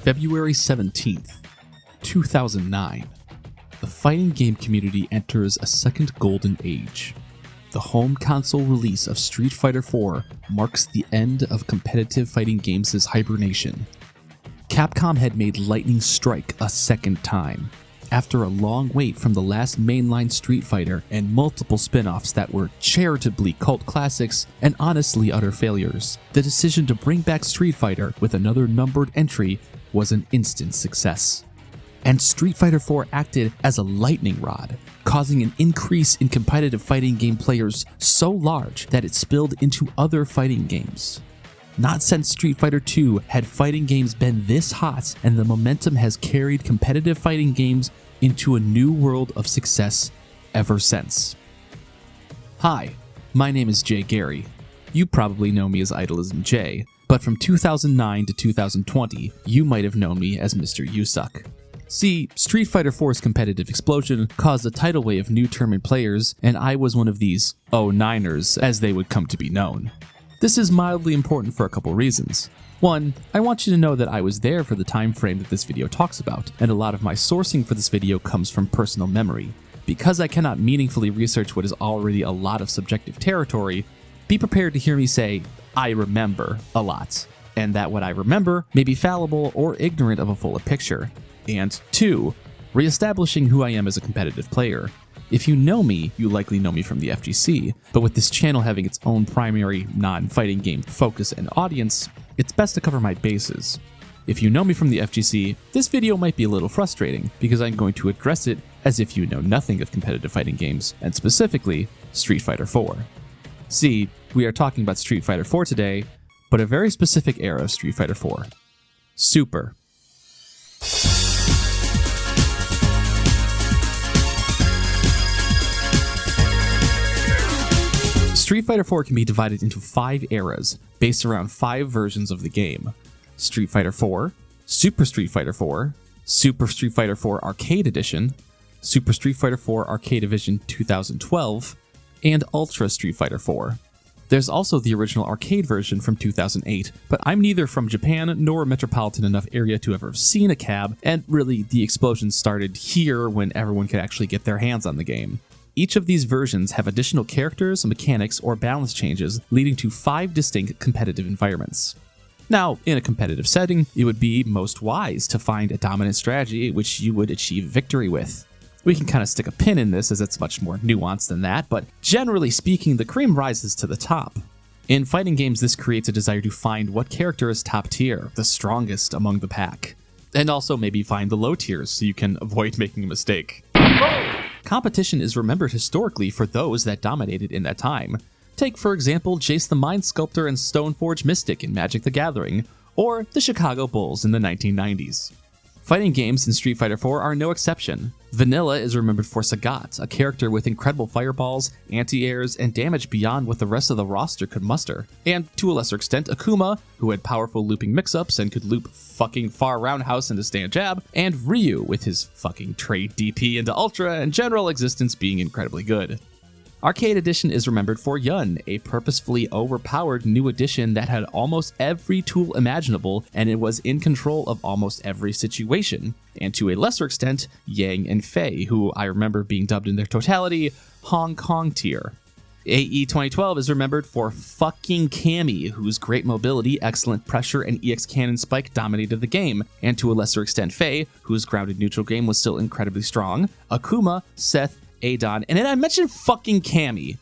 February 17th, 2009. The fighting game community enters a second golden age. The home console release of Street Fighter IV marks the end of competitive fighting games' hibernation. Capcom had made Lightning Strike a second time. After a long wait from the last mainline Street Fighter and multiple spin-offs that were charitably cult classics and honestly utter failures, the decision to bring back Street Fighter with another numbered entry was an instant success. And Street Fighter IV acted as a lightning rod, causing an increase in competitive fighting game players so large that it spilled into other fighting games. Not since Street Fighter II had fighting games been this hot, and the momentum has carried competitive fighting games into a new world of success ever since. Hi, my name is Jay Gary. You probably know me as Idolism Jay, but from 2009 to 2020, you might have known me as Mr. Yusuck. See, Street Fighter IV's competitive explosion caused a tidal wave of new tournament players, and I was one of these 09ers, as they would come to be known. This is mildly important for a couple reasons. One, I want you to know that I was there for the time frame that this video talks about, and a lot of my sourcing for this video comes from personal memory. Because I cannot meaningfully research what is already a lot of subjective territory, be prepared to hear me say, I remember a lot, and that what I remember may be fallible or ignorant of a fuller picture. And 2, reestablishing who I am as a competitive player. If you know me, you likely know me from the FGC, but with this channel having its own primary non-fighting game focus and audience, it's best to cover my bases. If you know me from the FGC, this video might be a little frustrating because I'm going to address it as if you know nothing of competitive fighting games, and specifically Street Fighter IV. See, we are talking about Street Fighter IV today, but a very specific era of Street Fighter IV. Super. Street Fighter IV can be divided into 5 eras, based around 5 versions of the game. Street Fighter IV, Super Street Fighter IV, Super Street Fighter IV Arcade Edition, Super Street Fighter IV Arcade Edition 2012, and Ultra Street Fighter IV. There's also the original arcade version from 2008, but I'm neither from Japan nor a metropolitan enough area to ever have seen a cab, and really the explosion started here when everyone could actually get their hands on the game. Each of these versions have additional characters, mechanics, or balance changes, leading to 5 distinct competitive environments. Now, in a competitive setting, it would be most wise to find a dominant strategy which you would achieve victory with. We can kind of stick a pin in this as it's much more nuanced than that, but generally speaking, the cream rises to the top. In fighting games, this creates a desire to find what character is top tier, the strongest among the pack. And also maybe find the low tiers so you can avoid making a mistake. Competition is remembered historically for those that dominated in that time. Take, for example, Jace the Mind Sculptor and Stoneforge Mystic in Magic the Gathering, or the Chicago Bulls in the 1990s. Fighting games in Street Fighter IV are no exception. Vanilla is remembered for Sagat, a character with incredible fireballs, anti-airs, and damage beyond what the rest of the roster could muster. And to a lesser extent, Akuma, who had powerful looping mix-ups and could loop fucking far roundhouse into stand jab, and Ryu with his fucking trade DP into Ultra and general existence being incredibly good. Arcade Edition is remembered for Yun, a purposefully overpowered new addition that had almost every tool imaginable and it was in control of almost every situation. And to a lesser extent, Yang and Fei, who I remember being dubbed in their totality Hong Kong tier. AE 2012 is remembered for fucking Cammy, whose great mobility, excellent pressure, and EX Cannon Spike dominated the game, and to a lesser extent Fei, whose grounded neutral game was still incredibly strong, Akuma, Seth, Adon, and then I mentioned fucking Cammy.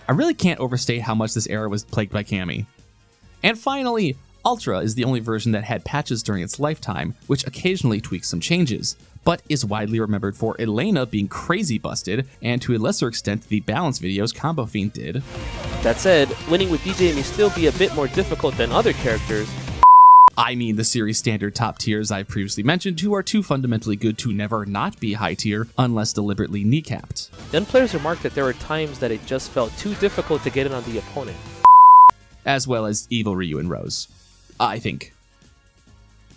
I really can't overstate how much this era was plagued by Cammy. And finally, Ultra is the only version that had patches during its lifetime, which occasionally tweaks some changes, but is widely remembered for Elena being crazy busted, and to a lesser extent the balance videos Combo Fiend did. That said, winning with DJ may still be a bit more difficult than other characters. I mean the series standard top tiers I've previously mentioned, who are too fundamentally good to never not be high tier unless deliberately kneecapped. Then players remarked that there were times that it just felt too difficult to get in on the opponent. As well as Evil Ryu and Rose, I think.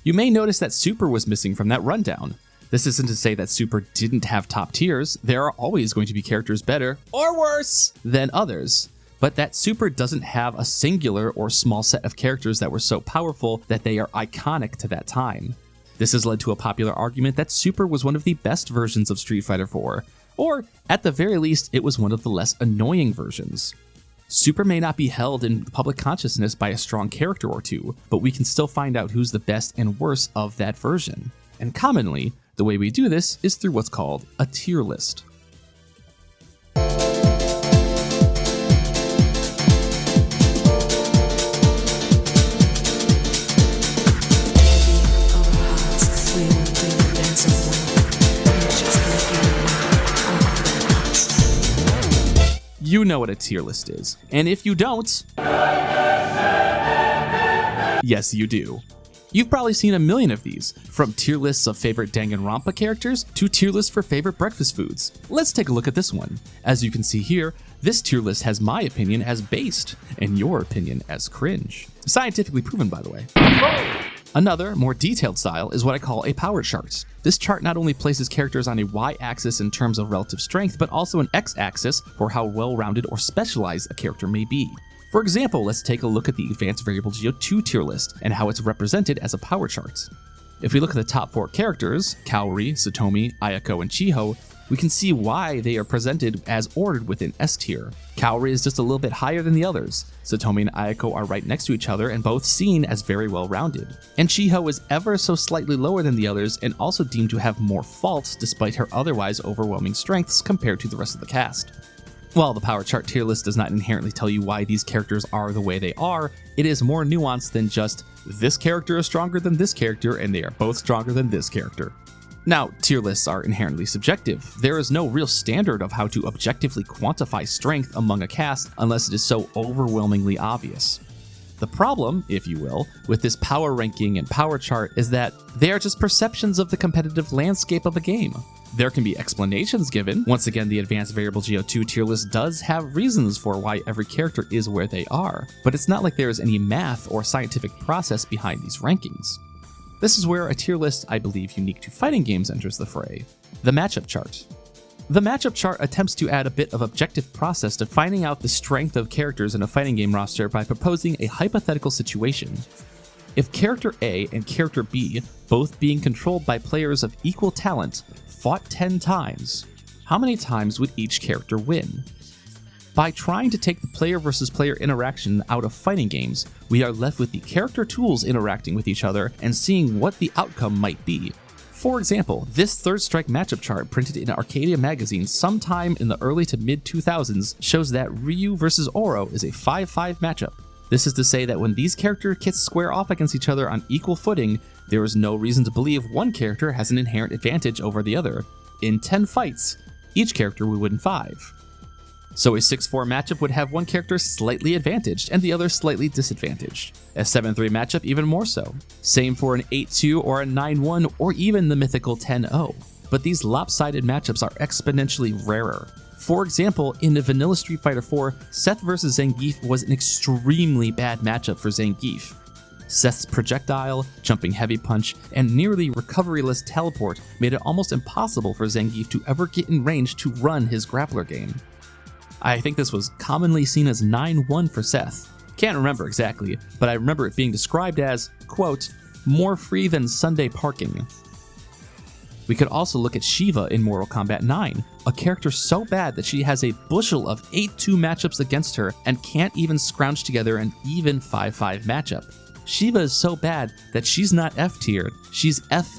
You may notice that Super was missing from that rundown. This isn't to say that Super didn't have top tiers. There are always going to be characters better, or worse, than others. But that Super doesn't have a singular or small set of characters that were so powerful that they are iconic to that time. This has led to a popular argument that Super was one of the best versions of Street Fighter IV, or at the very least, it was one of the less annoying versions. Super may not be held in public consciousness by a strong character or two, but we can still find out who's the best and worst of that version. And commonly, the way we do this is through what's called a tier list. You know what a tier list is, and if you don't, yes you do. You've probably seen a million of these, from tier lists of favorite Danganronpa characters to tier lists for favorite breakfast foods. Let's take a look at this one. As you can see here, this tier list has my opinion as based, and your opinion as cringe. Scientifically proven, by the way. Another, more detailed style is what I call a power chart. This chart not only places characters on a y-axis in terms of relative strength, but also an x-axis for how well-rounded or specialized a character may be. For example, let's take a look at the Advanced Variable Geo2 tier list and how it's represented as a power chart. If we look at the top 4 characters, Kaori, Satomi, Ayako, and Chiho, we can see why they are presented as ordered within S tier. Kaori is just a little bit higher than the others. Satomi and Ayako are right next to each other and both seen as very well rounded. And Chiho is ever so slightly lower than the others and also deemed to have more faults despite her otherwise overwhelming strengths compared to the rest of the cast. While the power chart tier list does not inherently tell you why these characters are the way they are, it is more nuanced than just, this character is stronger than this character and they are both stronger than this character. Now, tier lists are inherently subjective. There is no real standard of how to objectively quantify strength among a cast unless it is so overwhelmingly obvious. The problem, if you will, with this power ranking and power chart is that they are just perceptions of the competitive landscape of a game. There can be explanations given. Once again, the Advanced Variable Geo2 tier list does have reasons for why every character is where they are, but it's not like there is any math or scientific process behind these rankings. This is where a tier list I believe unique to fighting games enters the fray, the matchup chart. The matchup chart attempts to add a bit of objective process to finding out the strength of characters in a fighting game roster by proposing a hypothetical situation. If character A and character B, both being controlled by players of equal talent, fought 10 times, how many times would each character win? By trying to take the player versus player interaction out of fighting games, we are left with the character tools interacting with each other and seeing what the outcome might be. For example, this Third Strike matchup chart printed in Arcadia magazine sometime in the early to mid 2000s shows that Ryu versus Oro is a 5-5 matchup. This is to say that when these character kits square off against each other on equal footing, there is no reason to believe one character has an inherent advantage over the other. In 10 fights, each character would win 5. So a 6-4 matchup would have one character slightly advantaged and the other slightly disadvantaged. A 7-3 matchup even more so. Same for an 8-2 or a 9-1 or even the mythical 10-0. But these lopsided matchups are exponentially rarer. For example, in the vanilla Street Fighter IV, Seth vs Zangief was an extremely bad matchup for Zangief. Seth's projectile, jumping heavy punch, and nearly recoveryless teleport made it almost impossible for Zangief to ever get in range to run his grappler game. I think this was commonly seen as 9-1 for Seth. Can't remember exactly, but I remember it being described as, quote, more free than Sunday parking. We could also look at Shiva in Mortal Kombat 9, a character so bad that she has a bushel of 8-2 matchups against her and can't even scrounge together an even 5-5 matchup. Shiva is so bad that she's not F tiered, she's F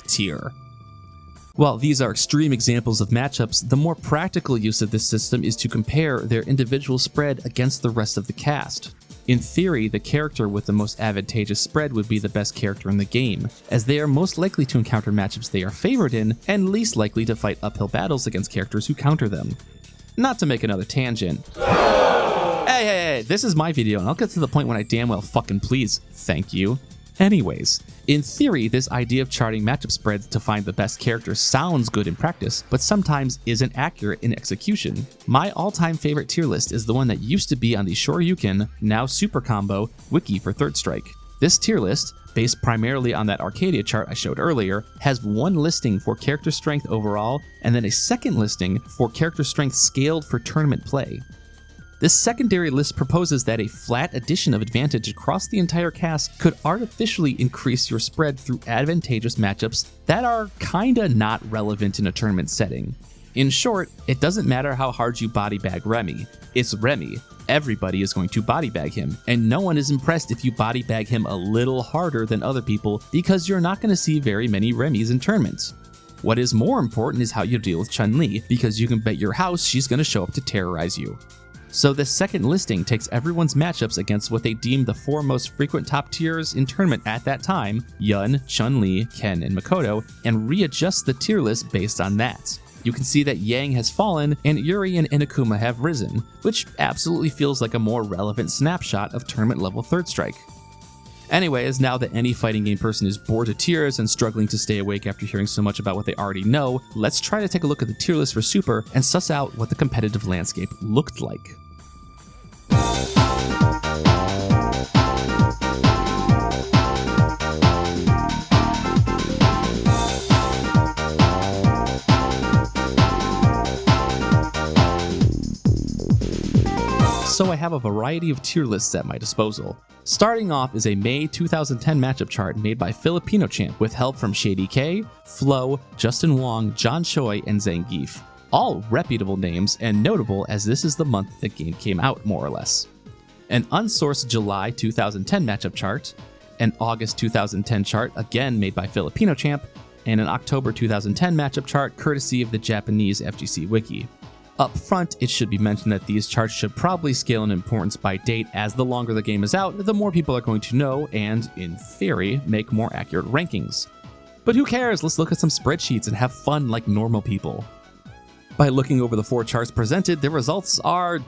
tier. While these are extreme examples of matchups, the more practical use of this system is to compare their individual spread against the rest of the cast. In theory, the character with the most advantageous spread would be the best character in the game, as they are most likely to encounter matchups they are favored in, and least likely to fight uphill battles against characters who counter them. Not to make another tangent. Hey, this is my video and I'll get to the point when I damn well fucking please. Thank you. Anyways, in theory, this idea of charting matchup spreads to find the best character sounds good in practice, but sometimes isn't accurate in execution. My all-time favorite tier list is the one that used to be on the Shoryuken, now Super Combo, wiki for Third Strike. This tier list, based primarily on that Arcadia chart I showed earlier, has one listing for character strength overall, and then a second listing for character strength scaled for tournament play. This secondary list proposes that a flat addition of advantage across the entire cast could artificially increase your spread through advantageous matchups that are kinda not relevant in a tournament setting. In short, it doesn't matter how hard you bodybag Remy. It's Remy. Everybody is going to bodybag him, and no one is impressed if you bodybag him a little harder than other people because you're not going to see very many Remys in tournaments. What is more important is how you deal with Chun-Li, because you can bet your house she's going to show up to terrorize you. So this second listing takes everyone's matchups against what they deem the 4 most frequent top tiers in tournament at that time, Yun, Chun-Li, Ken, and Makoto, and readjusts the tier list based on that. You can see that Yang has fallen and Yuri and Inakuma have risen, which absolutely feels like a more relevant snapshot of tournament level third strike. Anyways, now that any fighting game person is bored to tears and struggling to stay awake after hearing so much about what they already know, let's try to take a look at the tier list for Super and suss out what the competitive landscape looked like. So I have a variety of tier lists at my disposal. Starting off is a May 2010 matchup chart made by Filipino Champ with help from Shady K, Flo, Justin Wong, John Choi, and Zangief. All reputable names and notable as this is the month the game came out, more or less. An unsourced July 2010 matchup chart, an August 2010 chart again made by Filipino Champ, and an October 2010 matchup chart courtesy of the Japanese FGC Wiki. Up front, it should be mentioned that these charts should probably scale in importance by date, as the longer the game is out, the more people are going to know and, in theory, make more accurate rankings. But who cares? Let's look at some spreadsheets and have fun like normal people. By looking over the 4 charts presented, the results are,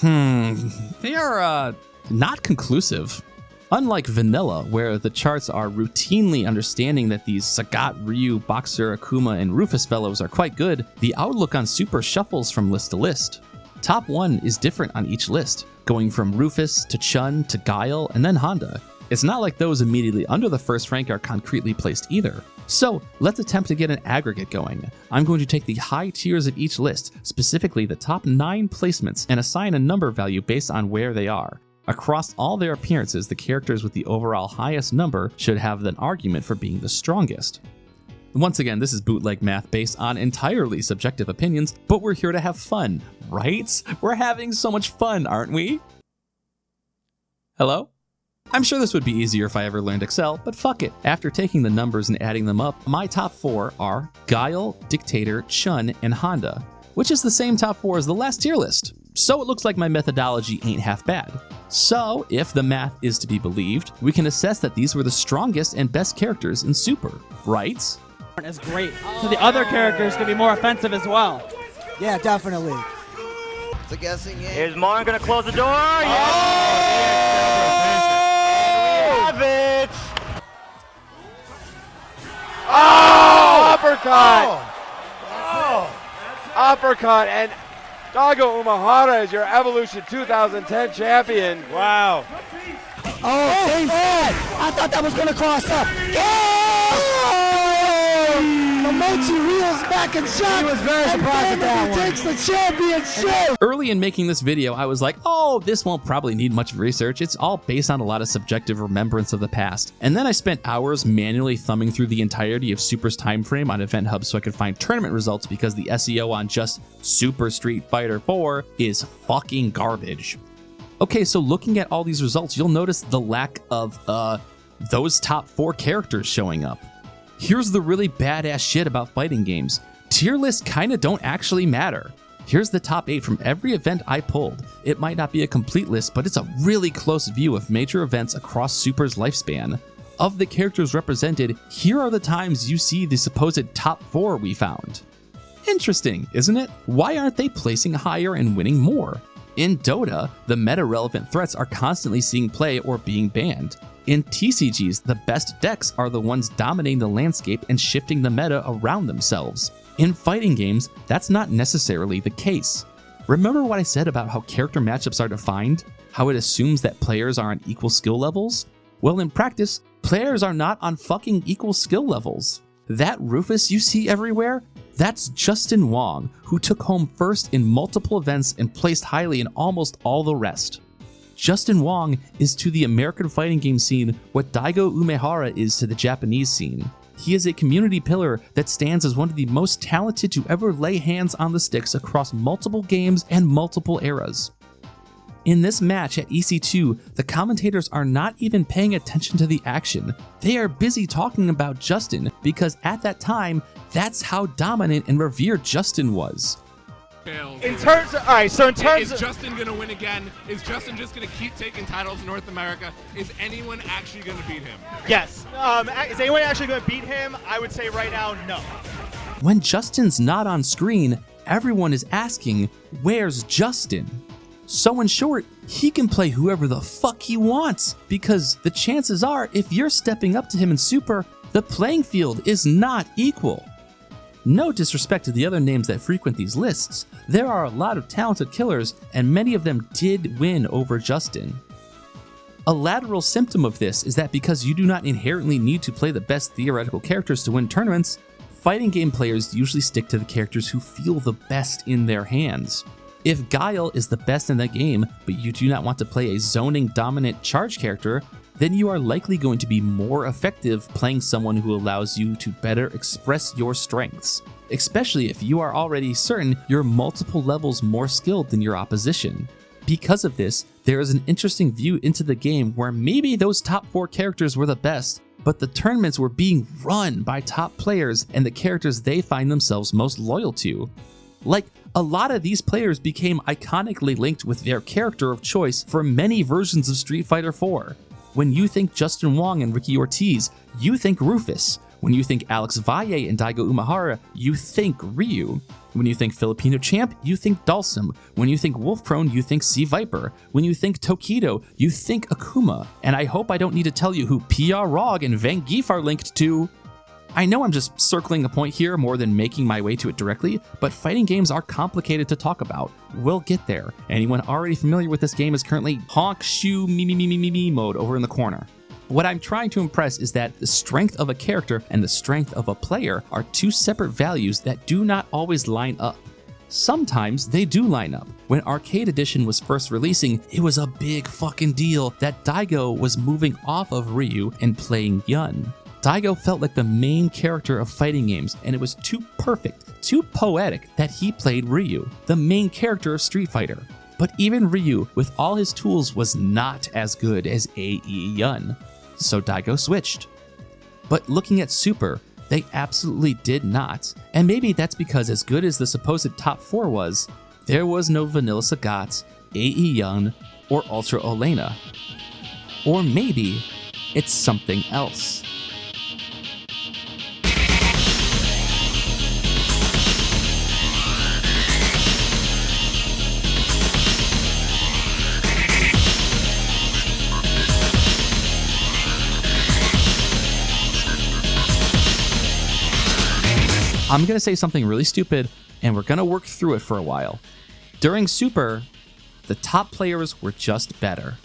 they are, not conclusive. Unlike Vanilla, where the charts are routinely understanding that these Sagat, Ryu, Boxer, Akuma, and Rufus fellows are quite good, the outlook on Super shuffles from list to list. Top 1 is different on each list, going from Rufus to Chun to Guile and then Honda. It's not like those immediately under the first rank are concretely placed either. So let's attempt to get an aggregate going. I'm going to take the high tiers of each list, specifically the top 9 placements, and assign a number value based on where they are. Across all their appearances, the characters with the overall highest number should have an argument for being the strongest. Once again, this is bootleg math based on entirely subjective opinions, but we're here to have fun, right? We're having so much fun, aren't we? Hello? I'm sure this would be easier if I ever learned Excel, but fuck it. After taking the numbers and adding them up, my top 4 are Guile, Dictator, Chun, and Honda, which is the same top 4 as the last tier list. So it looks like my methodology ain't half bad. So, if the math is to be believed, we can assess that these were the strongest and best characters in Super, right? Is great, so the other characters can be more offensive as well. Yeah, definitely. It's a guessing game. Is Marn gonna close the door? Yes! Oh! We have it! Oh! Uppercut! Oh! Uppercut, and Dago Umahara is your Evolution 2010 champion. Wow. Oh, same bad. I thought that was going to cross up. Momochi reels back and shot. He was very surprised at that one. Takes the championship. Early in making this video, I was like, oh, this won't probably need much research. It's all based on a lot of subjective remembrance of the past. And then I spent hours manually thumbing through the entirety of Super's time frame on Event Hub so I could find tournament results, because the SEO on just Super Street Fighter 4 is fucking garbage. Okay, so looking at all these results, you'll notice the lack of, those top 4 characters showing up. Here's the really badass shit about fighting games. Tier lists kinda don't actually matter. Here's the top 8 from every event I pulled. It might not be a complete list, but it's a really close view of major events across Super's lifespan. Of the characters represented, here are the times you see the supposed top 4 we found. Interesting, isn't it? Why aren't they placing higher and winning more? In Dota, the meta-relevant threats are constantly seeing play or being banned. In TCGs, the best decks are the ones dominating the landscape and shifting the meta around themselves. In fighting games, that's not necessarily the case. Remember what I said about how character matchups are defined? How it assumes that players are on equal skill levels? Well, in practice, players are not on fucking equal skill levels. That Rufus you see everywhere, that's Justin Wong, who took home first in multiple events and placed highly in almost all the rest. Justin Wong is to the American fighting game scene what Daigo Umehara is to the Japanese scene. He is a community pillar that stands as one of the most talented to ever lay hands on the sticks across multiple games and multiple eras. In this match at EC2, the commentators are not even paying attention to the action. They are busy talking about Justin because at that time, that's how dominant and revered Justin was. In terms of, all right, so in terms is Justin going to win again? Is Justin just going to keep taking titles in North America? Is anyone actually going to beat him? yes. Is anyone actually going to beat him? I would say right now, no. When Justin's not on screen, everyone is asking, where's Justin? So in short, he can play whoever the fuck he wants, because the chances are if you're stepping up to him in Super, the playing field is not equal. No disrespect to the other names that frequent these lists, there are a lot of talented killers and many of them did win over Justin. A lateral symptom of this is that because you do not inherently need to play the best theoretical characters to win tournaments, fighting game players usually stick to the characters who feel the best in their hands. If Guile is the best in the game, but you do not want to play a zoning dominant charge character, then you are likely going to be more effective playing someone who allows you to better express your strengths, especially if you are already certain you're multiple levels more skilled than your opposition. Because of this, there is an interesting view into the game where maybe those top 4 characters were the best, but the tournaments were being run by top players and the characters they find themselves most loyal to. Like, a lot of these players became iconically linked with their character of choice for many versions of Street Fighter IV. When you think Justin Wong and Ricky Ortiz, you think Rufus. When you think Alex Valle and Daigo Umehara, you think Ryu. When you think Filipino Champ, you think Dalsum. When you think Wolfprone, you think Sea Viper. When you think Tokido, you think Akuma. And I hope I don't need to tell you who PR Rog and Vangeef are linked to. I know I'm just circling a point here more than making my way to it directly, but fighting games are complicated to talk about. We'll get there. Anyone already familiar with this game is currently honk, shoo, me mode over in the corner. What I'm trying to impress is that the strength of a character and the strength of a player are two separate values that do not always line up. Sometimes they do line up. When Arcade Edition was first releasing, it was a big fucking deal that Daigo was moving off of Ryu and playing Yun. Daigo felt like the main character of fighting games, and it was too perfect, too poetic that he played Ryu, the main character of Street Fighter. But even Ryu, with all his tools, was not as good as AE Yun, so Daigo switched. But looking at Super, they absolutely did not, and maybe that's because as good as the supposed top 4 was, there was no Vanilla Sagat, AE Yun, or Ultra Olena. Or maybe it's something else. I'm going to say something really stupid, and we're going to work through it for a while. During Super, the top players were just better.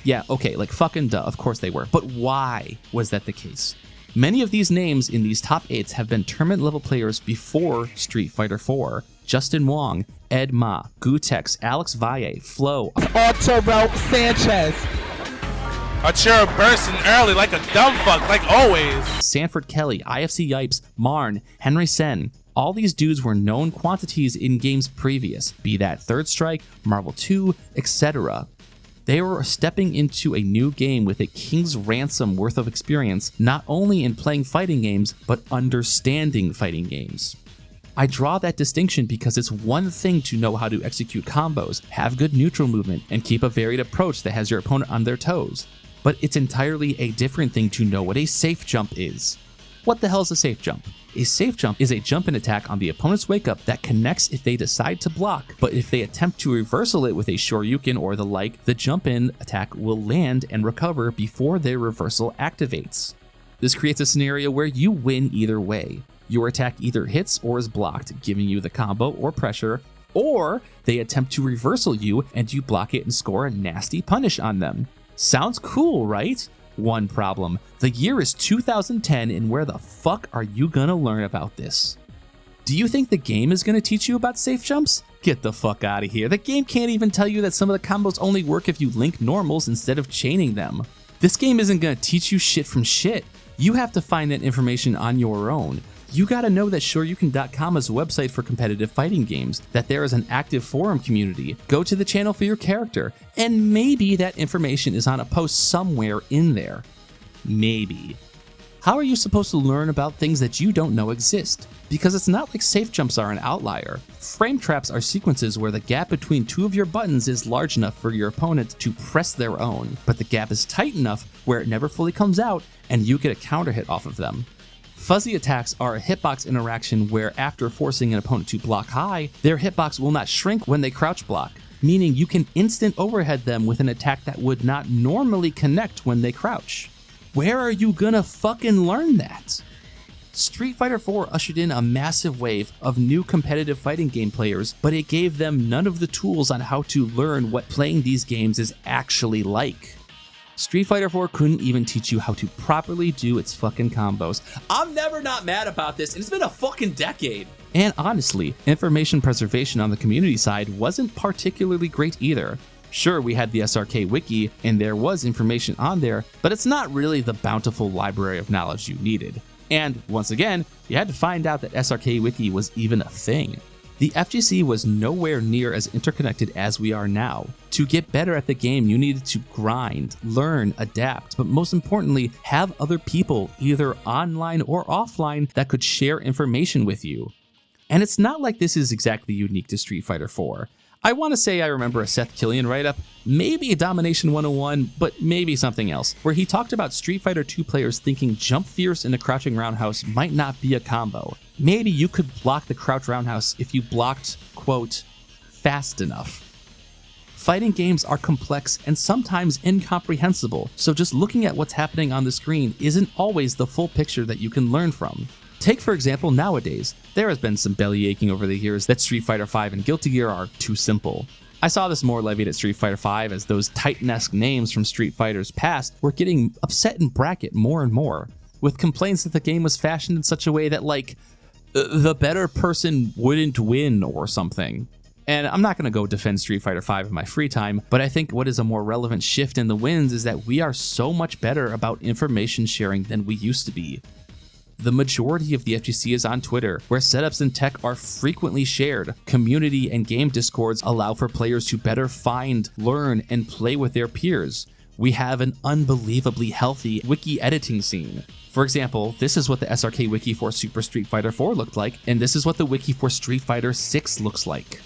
Yeah, okay, like fucking duh, of course they were. But why was that the case? Many of these names in these top 8s have been tournament level players before Street Fighter IV. Justin Wong, Ed Ma, Gutex, Alex Valle, Flo, Arturo Sanchez. Arturo bursting early like a dumb fuck, like always. Sanford Kelly, IFC Yipes, Marn, Henry Sen. All these dudes were known quantities in games previous, be that Third Strike, Marvel 2, etc. They were stepping into a new game with a king's ransom worth of experience, not only in playing fighting games, but understanding fighting games. I draw that distinction because it's one thing to know how to execute combos, have good neutral movement, and keep a varied approach that has your opponent on their toes. But it's entirely a different thing to know what a safe jump is. What the hell is a safe jump? A safe jump is a jump and attack on the opponent's wake up that connects if they decide to block, but if they attempt to reversal it with a Shoryuken or the like, the jump in attack will land and recover before their reversal activates. This creates a scenario where you win either way. Your attack either hits or is blocked, giving you the combo or pressure, Or they attempt to reversal you and you block it and score a nasty punish on them. Sounds cool, right? One problem. The year is 2010 and where the fuck are you gonna learn about this? Do you think the game is gonna teach you about safe jumps? Get the fuck out of here. The game can't even tell you that some of the combos only work if you link normals instead of chaining them. This game isn't gonna teach you shit from shit. You have to find that information on your own. You gotta know that Shoryuken.com is a website for competitive fighting games, that there is an active forum community, go to the channel for your character, and maybe that information is on a post somewhere in there. Maybe. How are you supposed to learn about things that you don't know exist? Because it's not like safe jumps are an outlier. Frame traps are sequences where the gap between two of your buttons is large enough for your opponent to press their own, but the gap is tight enough where it never fully comes out and you get a counter hit off of them. Fuzzy attacks are a hitbox interaction where after forcing an opponent to block high, their hitbox will not shrink when they crouch block, meaning you can instant overhead them with an attack that would not normally connect when they crouch. Where are you gonna fucking learn that? Street Fighter IV ushered in a massive wave of new competitive fighting game players, but it gave them none of the tools on how to learn what playing these games is actually like. Street Fighter IV couldn't even teach you how to properly do its fucking combos. I'm never not mad about this, and it's been a fucking decade. And honestly, information preservation on the community side wasn't particularly great either. Sure, we had the SRK wiki, and there was information on there, but it's not really the bountiful library of knowledge you needed. And once again, you had to find out that SRK wiki was even a thing. The FGC was nowhere near as interconnected as we are now. To get better at the game, you needed to grind, learn, adapt, but most importantly, have other people, either online or offline, that could share information with you. And it's not like this is exactly unique to Street Fighter IV. I want to say I remember a Seth Killian write-up, maybe a Domination 101, but maybe something else, where he talked about Street Fighter II players thinking jump fierce in a crouching roundhouse might not be a combo. Maybe you could block the crouch roundhouse if you blocked, quote, fast enough. Fighting games are complex and sometimes incomprehensible, so just looking at what's happening on the screen isn't always the full picture that you can learn from. Take for example nowadays, there has been some belly aching over the years that Street Fighter V and Guilty Gear are too simple. I saw this more levied at Street Fighter V as those Titan-esque names from Street Fighter's past were getting upset in bracket more and more, with complaints that the game was fashioned in such a way that like, the better person wouldn't win or something. And I'm not going to go defend Street Fighter V in my free time, but I think what is a more relevant shift in the wins is that we are so much better about information sharing than we used to be. The majority of the FGC is on Twitter, where setups and tech are frequently shared. Community and game discords allow for players to better find, learn, and play with their peers. We have an unbelievably healthy wiki editing scene. For example, this is what the SRK wiki for Super Street Fighter IV looked like, and this is what the wiki for Street Fighter VI looks like.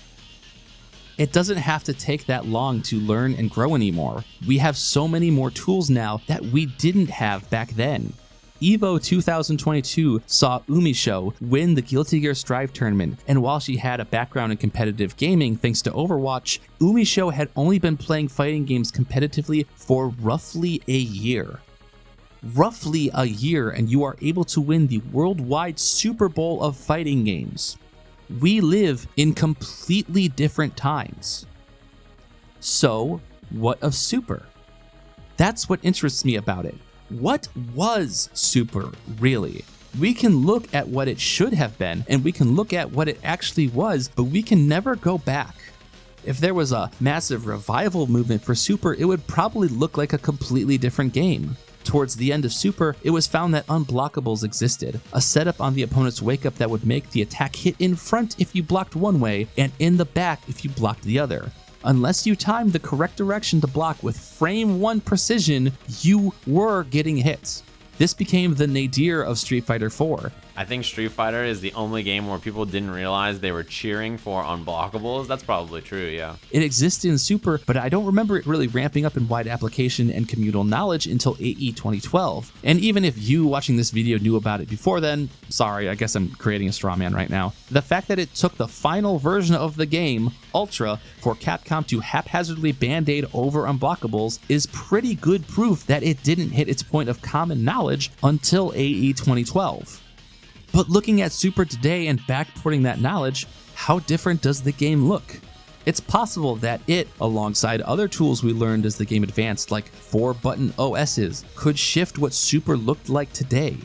It doesn't have to take that long to learn and grow anymore. We have so many more tools now that we didn't have back then. EVO 2022 saw Umisho win the Guilty Gear Strive tournament, and while she had a background in competitive gaming thanks to Overwatch, Umisho had only been playing fighting games competitively for roughly a year. Roughly a year, and you are able to win the worldwide Super Bowl of fighting games. We live in completely different times. So, what of Super? That's what interests me about it. What was Super, really? We can look at what it should have been, and we can look at what it actually was, but we can never go back. If there was a massive revival movement for Super, it would probably look like a completely different game. Towards the end of Super, it was found that unblockables existed, a setup on the opponent's wake-up that would make the attack hit in front if you blocked one way, and in the back if you blocked the other. Unless you timed the correct direction to block with frame 1 precision, you were getting hits. This became the nadir of Street Fighter IV. I think Street Fighter is the only game where people didn't realize they were cheering for unblockables. That's probably true, yeah. It existed in Super, but I don't remember it really ramping up in wide application and communal knowledge until AE 2012. And even if you watching this video knew about it before then, sorry, I guess I'm creating a straw man right now. The fact that it took the final version of the game, Ultra, for Capcom to haphazardly band-aid over unblockables is pretty good proof that it didn't hit its point of common knowledge until AE 2012. But looking at Super today and backporting that knowledge, how different does the game look? It's possible that it, alongside other tools we learned as the game advanced, like 4-button OSs, could shift what Super looked like today.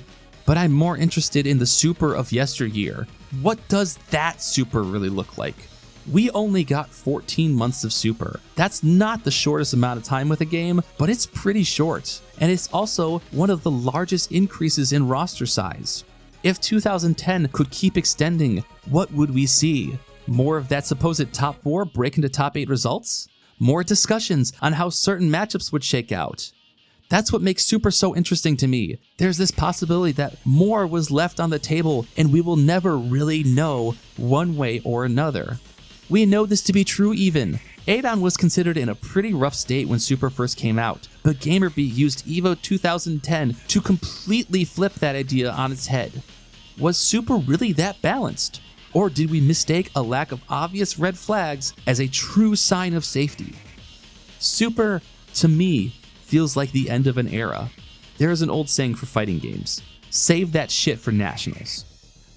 But I'm more interested in the Super of yesteryear. What does that Super really look like? We only got 14 months of Super. That's not the shortest amount of time with a game, but it's pretty short. And it's also one of the largest increases in roster size. If 2010 could keep extending, what would we see? More of that supposed top 4 break into top 8 results? More discussions on how certain matchups would shake out? That's what makes Super so interesting to me. There's this possibility that more was left on the table and we will never really know one way or another. We know this to be true even. Adon was considered in a pretty rough state when Super first came out, but GamerBee used EVO 2010 to completely flip that idea on its head. Was Super really that balanced? Or did we mistake a lack of obvious red flags as a true sign of safety? Super, to me, feels like the end of an era. There is an old saying for fighting games: save that shit for nationals.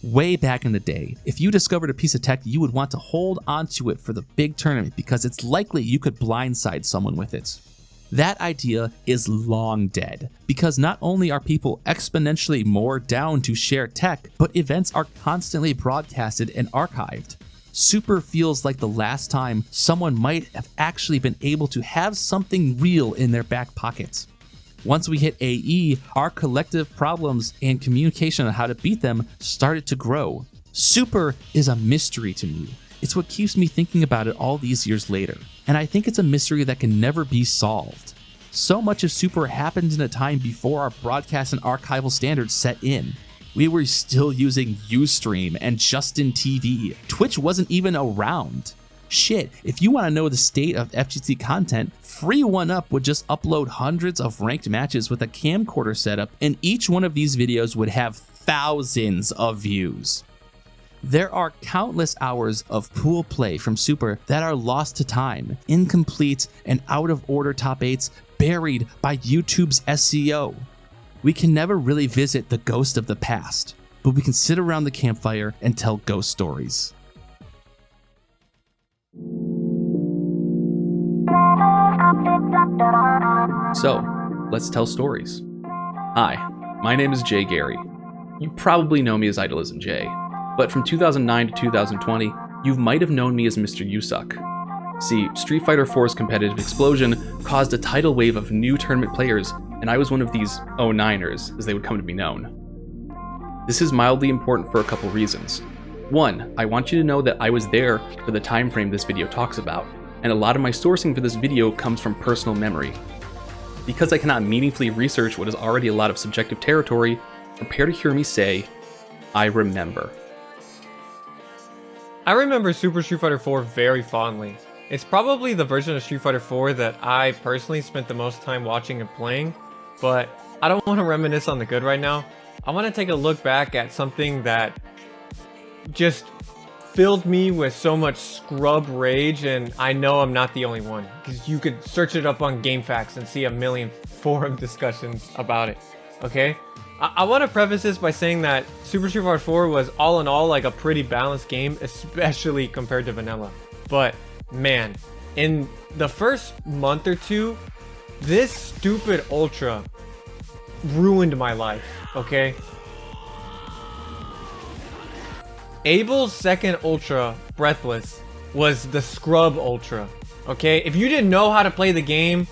Way back in the day, if you discovered a piece of tech, you would want to hold onto it for the big tournament because it's likely you could blindside someone with it. That idea is long dead, because not only are people exponentially more down to share tech, but events are constantly broadcasted and archived. Super feels like the last time someone might have actually been able to have something real in their back pocket. Once we hit AE, our collective problems and communication on how to beat them started to grow. Super is a mystery to me. It's what keeps me thinking about it all these years later, and I think it's a mystery that can never be solved. So much of Super happened in a time before our broadcast and archival standards set in. We were still using Ustream and Justin TV. Twitch wasn't even around. Shit, if you want to know the state of FGC content, Free 1UP would just upload hundreds of ranked matches with a camcorder setup, and each one of these videos would have thousands of views. There are countless hours of pool play from Super that are lost to time, incomplete and out of order top 8s buried by YouTube's SEO. We can never really visit the ghost of the past, but we can sit around the campfire and tell ghost stories. So, let's tell stories. Hi, my name is Jay Gary. You probably know me as Idolism Jay, but from 2009 to 2020, you might have known me as Mr. You Suck. See, Street Fighter 4's competitive explosion caused a tidal wave of new tournament players, and I was one of these 09ers, as they would come to be known. This is mildly important for a couple reasons. One, I want you to know that I was there for the time frame this video talks about, and a lot of my sourcing for this video comes from personal memory. Because I cannot meaningfully research what is already a lot of subjective territory, prepare to hear me say, I remember. I remember Super Street Fighter 4 very fondly. It's probably the version of Street Fighter 4 that I personally spent the most time watching and playing, but I don't want to reminisce on the good right now. I want to take a look back at something that just filled me with so much scrub rage, and I know I'm not the only one, because you could search it up on GameFAQs and see a million forum discussions about it, okay? I want to preface this by saying that Super Street Fighter 4 was all in all like a pretty balanced game, especially compared to vanilla. But man, in the first month or two, this stupid Ultra ruined my life, okay? Abel's second Ultra, Breathless, was the scrub Ultra, okay? If you didn't know how to play the game,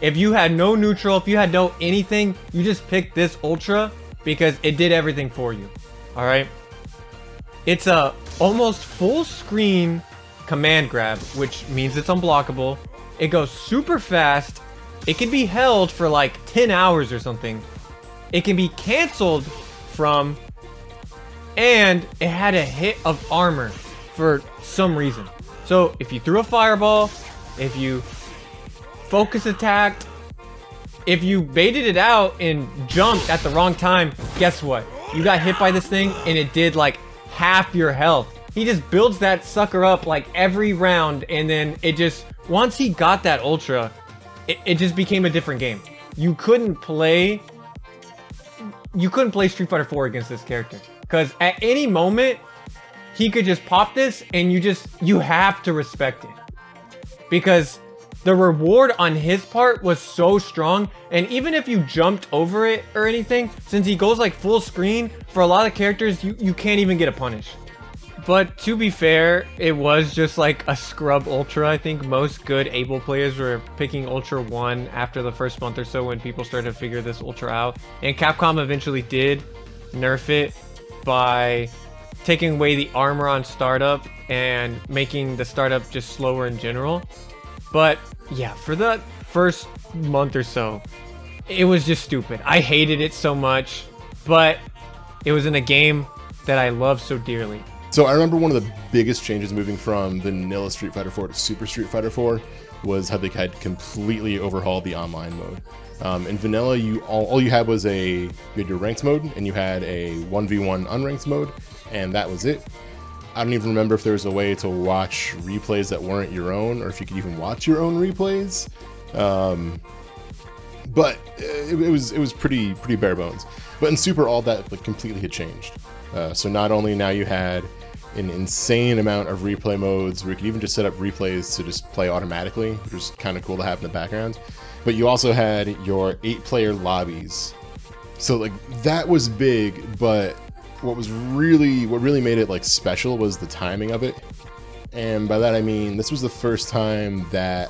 if you had no neutral, if you had no anything, you just picked this Ultra because it did everything for you, alright? It's a almost full screen command grab, which means it's unblockable. It goes super fast. It can be held for like 10 hours or something. It can be canceled from, and it had a hit of armor for some reason. So if you threw a fireball, if you focus attacked, if you baited it out and jumped at the wrong time, guess what? You got hit by this thing and it did like half your health. He just builds that sucker up like every round, and then it just, once he got that Ultra, it just became a different game. You couldn't play Street Fighter 4 against this character, because at any moment he could just pop this and you have to respect it. Because the reward on his part was so strong, and even if you jumped over it or anything, since he goes like full screen, for a lot of characters, you can't even get a punish. But to be fair, it was just like a scrub Ultra. I think most good Able players were picking Ultra 1 after the first month or so when people started to figure this Ultra out. And Capcom eventually did nerf it by taking away the armor on startup and making the startup just slower in general. But yeah, for the first month or so, it was just stupid. I hated it so much, but it was in a game that I love so dearly. So I remember one of the biggest changes moving from vanilla Street Fighter 4 to Super Street Fighter 4 was how they had completely overhauled the online mode. In vanilla, all you had was you had your ranked mode, and you had a 1v1 unranked mode, and that was it. I don't even remember if there was a way to watch replays that weren't your own, or if you could even watch your own replays. But it was pretty bare bones. But in Super, all that like completely had changed. So not only now you had an insane amount of replay modes where you could even just set up replays to just play automatically, which was kind of cool to have in the background, but you also had your 8-player lobbies. So like that was big, but what really made it like special was the timing of it. And by that I mean this was the first time that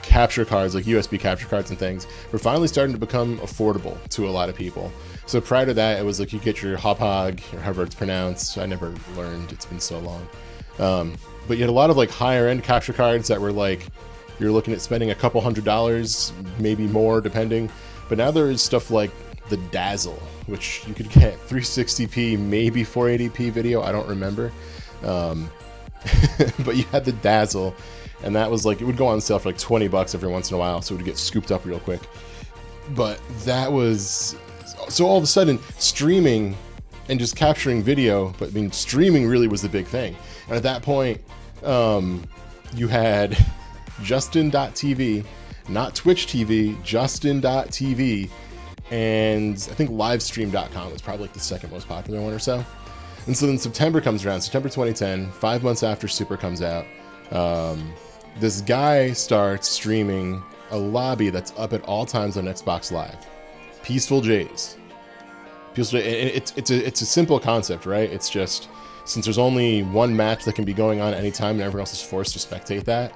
capture cards, like USB capture cards and things, were finally starting to become affordable to a lot of people. So prior to that, it was like you get your Hauppauge, or however it's pronounced. I never learned, it's been so long. But you had a lot of like higher end capture cards that were like, you're looking at spending a couple $100s, maybe more depending. But now there is stuff like the Dazzle, which you could get 360p, maybe 480p video, I don't remember. But you had the Dazzle, and that was like, it would go on sale for like 20 bucks every once in a while, so it would get scooped up real quick. But that was, so all of a sudden, streaming and just capturing video, but I mean, streaming really was the big thing. And at that point, you had Justin.tv, not Twitch TV, Justin.tv, and I think Livestream.com was probably like the second most popular one or so. And so then September comes around, September 2010, 5 months after Super comes out, this guy starts streaming a lobby that's up at all times on Xbox Live. Peaceful Jays. Peaceful Jays. It's a simple concept, right? It's just, since there's only one match that can be going on at any time and everyone else is forced to spectate that,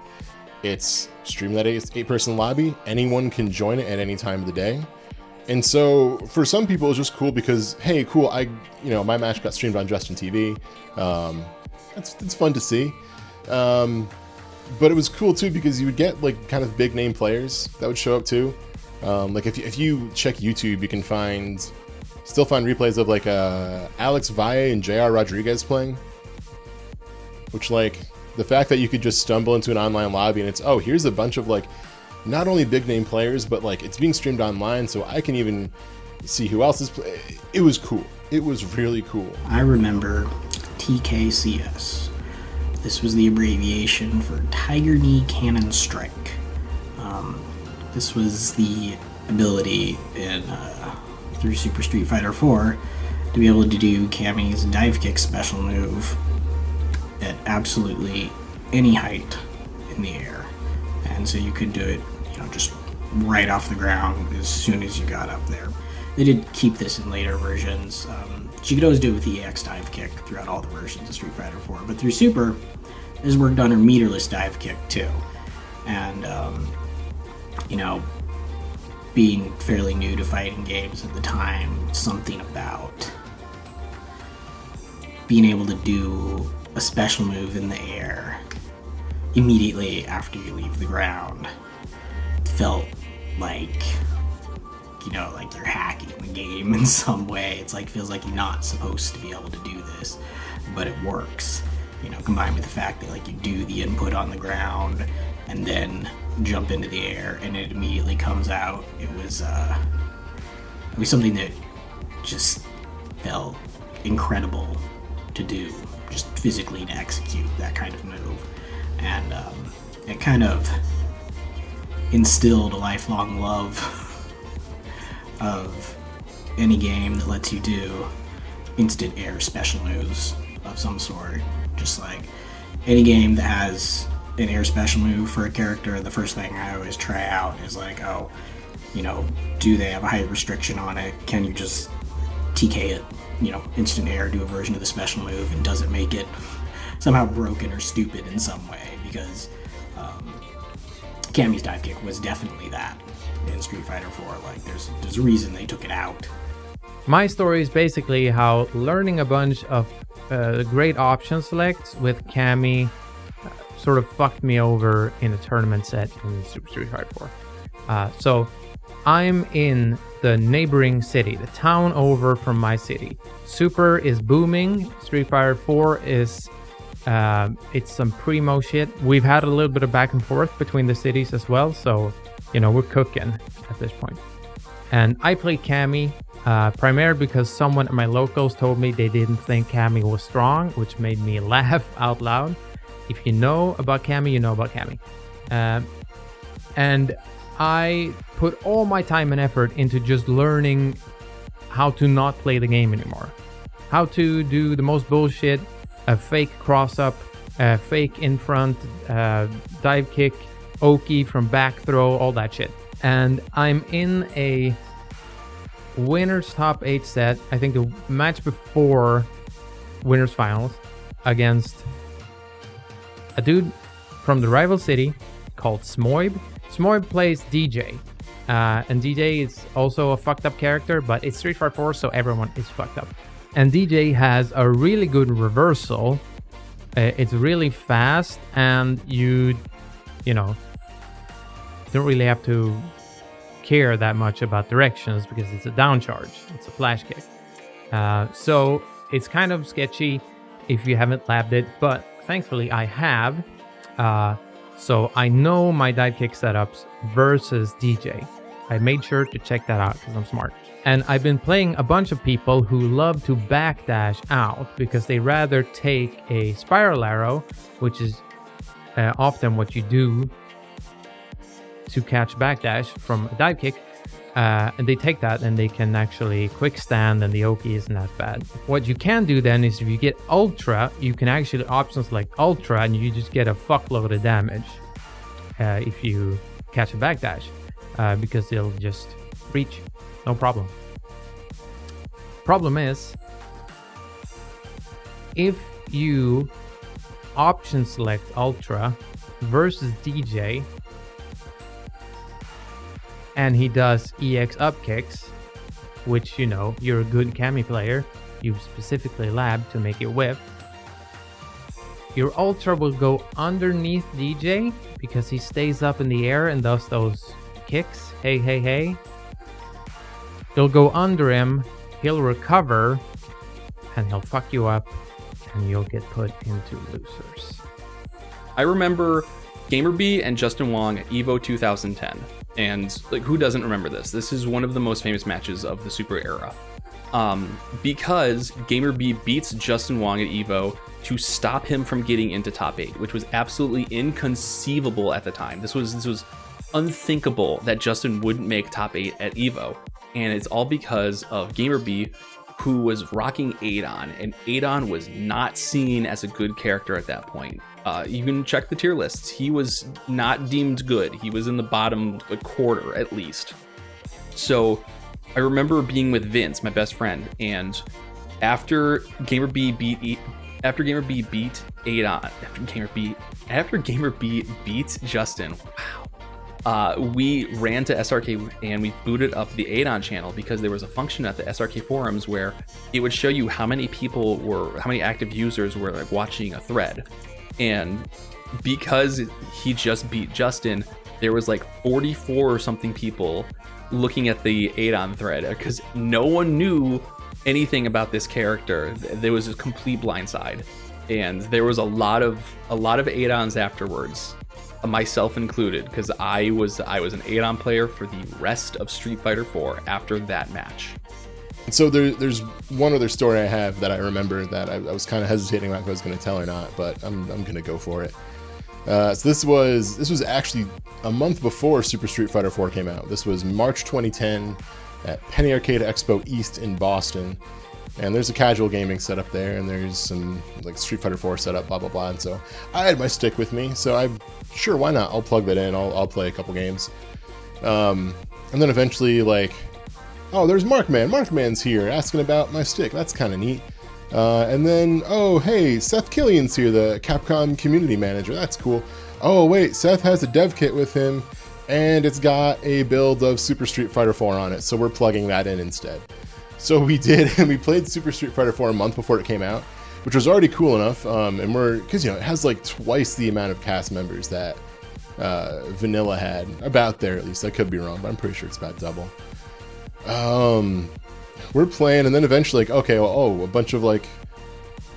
it's stream that 8-person lobby. Anyone can join it at any time of the day. And so for some people it's just cool because, hey, cool, my match got streamed on Justin TV. It's fun to see. But it was cool too because you would get like kind of big name players that would show up too. Like if you check YouTube, you can still find replays of like Alex Valle and JR Rodriguez playing. Which, like, the fact that you could just stumble into an online lobby and it's, oh, here's a bunch of like not only big name players, but like it's being streamed online, so I can even see who else is playing. It was cool. It was really cool. I remember TKCS. This was the abbreviation for Tiger Knee Cannon Strike. This was the ability through Super Street Fighter 4 to be able to do Cammy's dive kick special move at absolutely any height in the air. And so you could do it, just right off the ground as soon as you got up there. They did keep this in later versions. You could always do it with the EX dive kick throughout all the versions of Street Fighter 4. But through Super, this worked on her meterless dive kick too. And, being fairly new to fighting games at the time, something about being able to do a special move in the air immediately after you leave the ground felt like, like you're hacking the game in some way. It's like, feels like you're not supposed to be able to do this, but it works. Combined with the fact that like you do the input on the ground and then jump into the air and it immediately comes out. It was something that just felt incredible to do, just physically to execute that kind of move. And it kind of instilled a lifelong love of any game that lets you do instant air special moves of some sort. Just like any game that has an air special move for a character, the first thing I always try out is like, oh, you know, do they have a height restriction on it? Can you just TK it, you know, instant air, do a version of the special move, and does it make it somehow broken or stupid in some way? Because Cammy's dive kick was definitely that in Street Fighter 4. Like, there's a reason they took it out. My story is basically how learning a bunch of great option selects with Cammy sort of fucked me over in a tournament set in Super Street Fighter 4. So I'm in the neighboring city, the town over from my city. Super is booming. Street Fighter 4 is it's some primo shit. We've had a little bit of back and forth between the cities as well, so you know, we're cooking at this point. And I played Cammy primarily because someone at my locals told me they didn't think Cammy was strong, which made me laugh out loud. If you know about Cammy, you know about Cammy. And I put all my time and effort into just learning how to not play the game anymore. How to do the most bullshit, a fake cross-up, a fake in front, dive kick, Oki from back throw, all that shit. And I'm in a winners top 8 set, I think the match before winners finals, against a dude from the rival city called Smoib. Smoib plays DJ, and DJ is also a fucked up character, but it's Street Fighter 4, so everyone is fucked up. And DJ has a really good reversal. It's really fast, and you know, don't really have to care that much about directions because it's a down charge. It's a flash kick. So it's kind of sketchy if you haven't labbed it, but thankfully I have. So I know my dive kick setups versus DJ. I made sure to check that out because I'm smart. And I've been playing a bunch of people who love to backdash out because they rather take a spiral arrow, which is often what you do to catch backdash from a dive kick, and they take that and they can actually quick stand, and the Oki isn't as bad. What you can do then is if you get Ultra, you can actually option select Ultra and you just get a fuckload of damage if you catch a backdash, because it'll just reach, no problem. Problem is, if you option select Ultra versus DJ, and he does EX up kicks, which, you know, you're a good Cammy player, you specifically lab to make it whiff. Your Ultra will go underneath DJ because he stays up in the air and does those kicks. Hey, hey, hey. It'll go under him, he'll recover, and he'll fuck you up, and you'll get put into losers. I remember GamerB and Justin Wong at EVO 2010. And like, who doesn't remember this? This is one of the most famous matches of the Super era. Because GamerB beats Justin Wong at EVO to stop him from getting into top 8, which was absolutely inconceivable at the time. This was unthinkable that Justin wouldn't make top 8 at EVO. And it's all because of GamerB, who was rocking Adon, and Adon was not seen as a good character at that point. You can check the tier lists. He was not deemed good. He was in the bottom quarter at least. So I remember being with Vince, my best friend, and after GamerB beat Adon, after GamerB beat Justin, wow. We ran to SRK and we booted up the Adon channel because there was a function at the SRK forums where it would show you how many active users were like watching a thread. And because he just beat Justin, there was like 44 or something people looking at the Adon thread because no one knew anything about this character. There was a complete blindside, and there was a lot of Adons afterwards, myself included, because I was an Adon player for the rest of Street Fighter 4 after that match. So there's one other story I have that I remember that I was kind of hesitating about if I was going to tell or not, but I'm going to go for it. So this was actually a month before Super Street Fighter 4 came out. This was March 2010 at Penny Arcade Expo East in Boston. And there's a casual gaming setup there, and there's some like Street Fighter 4 setup, blah blah blah. And so I had my stick with me, so I'm sure, why not? I'll plug that in. I'll play a couple games. And then eventually, like, oh, there's Markman. Markman's here asking about my stick. That's kind of neat. And then, oh, hey, Seth Killian's here, the Capcom community manager. That's cool. Oh, wait, Seth has a dev kit with him, and it's got a build of Super Street Fighter 4 on it, so we're plugging that in instead. So we did, and we played Super Street Fighter 4 a month before it came out, which was already cool enough, and because, you know, it has like twice the amount of cast members that Vanilla had, about there at least. I could be wrong, but I'm pretty sure it's about double. We're playing, and then eventually, like, okay, well, oh, a bunch of like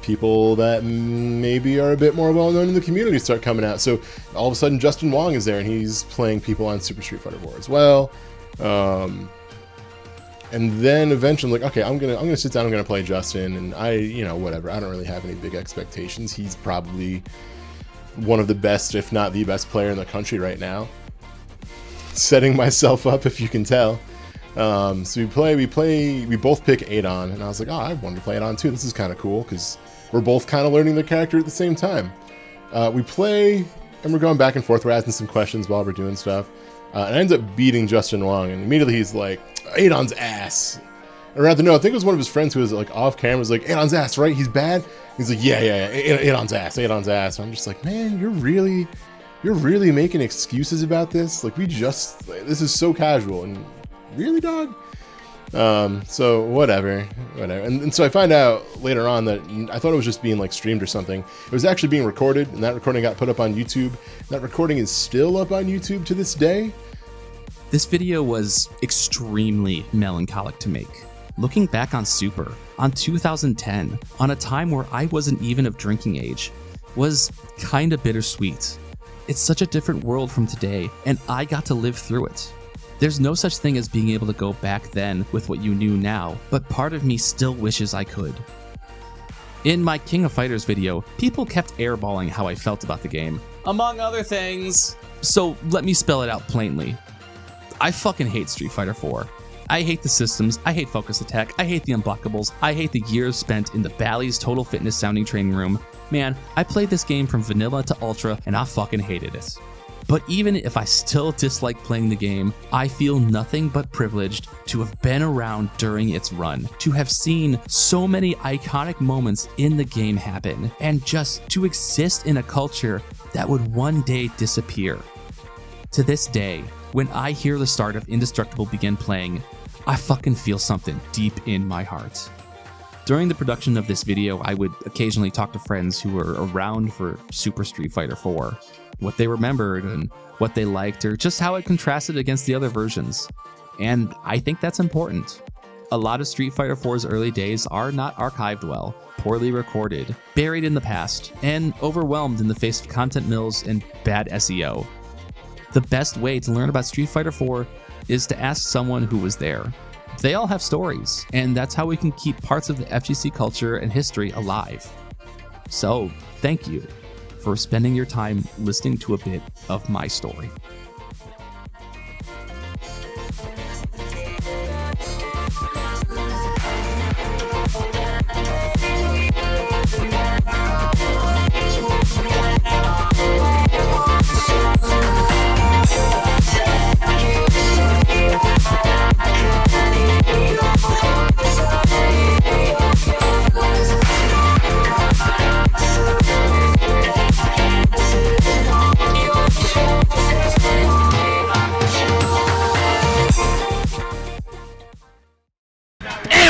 people that maybe are a bit more well known in the community start coming out. So all of a sudden, Justin Wong is there, and he's playing people on Super Street Fighter 4 as well. And then eventually, like, okay, I'm gonna sit down, I'm gonna play Justin, and you know, whatever. I don't really have any big expectations. He's probably one of the best, if not the best player in the country right now. Setting myself up, if you can tell. So we both pick Adon, and I was like, oh, I wanted to play Adon too. This is kind of cool, because we're both kind of learning the character at the same time. We play, and we're going back and forth. We're asking some questions while we're doing stuff. And I end up beating Justin Wong, and immediately he's like, Adon's ass. Or rather, no, I think it was one of his friends who was like off camera, was like, Adon's ass, right? He's bad? He's like, yeah, Adon's ass. And I'm just like, man, you're really making excuses about this? Like, this is so casual, and really, dog? So whatever. And so I find out later on that I thought it was just being like streamed or something. It was actually being recorded, and that recording got put up on YouTube. That recording is still up on YouTube to this day. This video was extremely melancholic to make. Looking back on Super, on 2010, on a time where I wasn't even of drinking age, was kinda bittersweet. It's such a different world from today, and I got to live through it. There's no such thing as being able to go back then with what you knew now, but part of me still wishes I could. In my King of Fighters video, people kept airballing how I felt about the game, among other things. So let me spell it out plainly. I fucking hate Street Fighter 4. I hate the systems, I hate focus attack, I hate the unblockables, I hate the years spent in the Bally's Total Fitness sounding training room. Man, I played this game from vanilla to ultra, and I fucking hated it. But even if I still dislike playing the game, I feel nothing but privileged to have been around during its run, to have seen so many iconic moments in the game happen, and just to exist in a culture that would one day disappear. To this day, when I hear the start of Indestructible begin playing, I fucking feel something deep in my heart. During the production of this video, I would occasionally talk to friends who were around for Super Street Fighter 4. What they remembered and what they liked, or just how it contrasted against the other versions. And I think that's important. A lot of Street Fighter 4's early days are not archived well, poorly recorded, buried in the past, and overwhelmed in the face of content mills and bad SEO. The best way to learn about Street Fighter 4 is to ask someone who was there. They all have stories, and that's how we can keep parts of the FGC culture and history alive. So, thank you for spending your time listening to a bit of my story.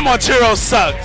Montero sucks.